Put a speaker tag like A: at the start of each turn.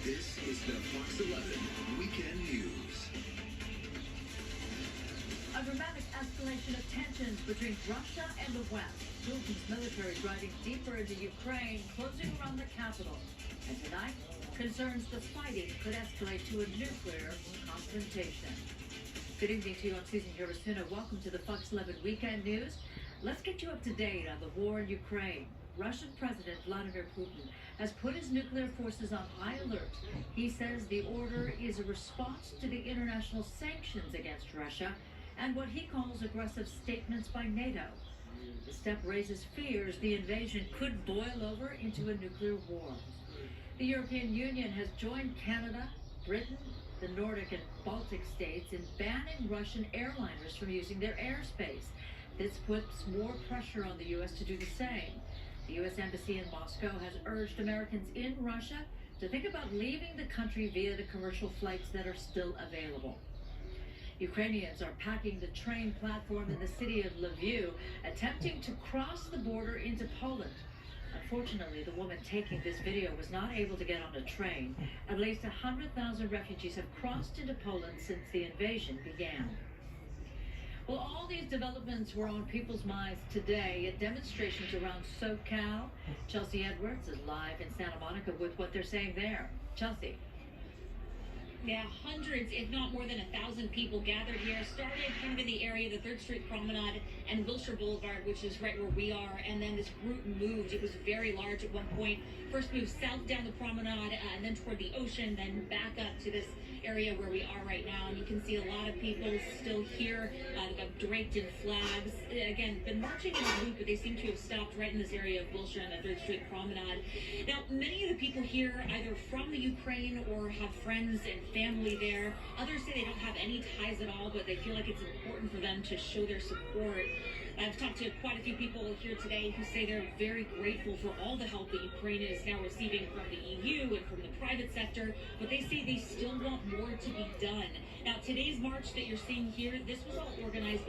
A: This is the Fox 11 Weekend News.
B: A dramatic escalation of tensions between Russia and the West. Putin's military driving deeper into Ukraine, closing around the capital. And tonight, concerns the fighting could escalate to a nuclear confrontation. Good evening to you. I'm Susan Hirasuna. Welcome to the Fox 11 Weekend News. Let's get you up to date on the war in Ukraine. Russian President Vladimir Putin has put his nuclear forces on high alert. He says the order is a response to the international sanctions against Russia and what he calls aggressive statements by NATO. The step raises fears the invasion could boil over into a nuclear war. The European Union has joined Canada, Britain, the Nordic and Baltic states in banning Russian airliners from using their airspace. This puts more pressure on the U.S. to do the same. The U.S. Embassy in Moscow has urged Americans in Russia to think about leaving the country via the commercial flights that are still available. Ukrainians are packing the train platform in the city of Lviv, attempting to cross the border into Poland. Unfortunately, the woman taking this video was not able to get on a train. At least 100,000 refugees have crossed into Poland since the invasion began. Well, all these developments were on people's minds today at demonstrations around SoCal. Chelsea Edwards is live in Santa Monica with what they're saying there. Chelsea.
C: Yeah, hundreds, if not more than 1,000 people gathered here. Started kind of in the area, the 3rd Street Promenade and Wilshire Boulevard, which is right where we are. And then this group moved. It was very large at one point. First moved south down the promenade and then toward the ocean, then back up to this area where we are right now. And you can see a lot of people still here. They've got draped in flags. Again, been marching in a loop, but they seem to have stopped right in this area of Wilshire and the 3rd Street Promenade. Now, many of the people here either from the Ukraine or have friends and family there. Others say they don't have any ties at all, but they feel like it's important for them to show their support. I've talked to quite a few people here today who say they're very grateful for all the help that Ukraine is now receiving from the EU and from the private sector, but they say they still want more to be done. Now, today's march that you're seeing here, this was all organized by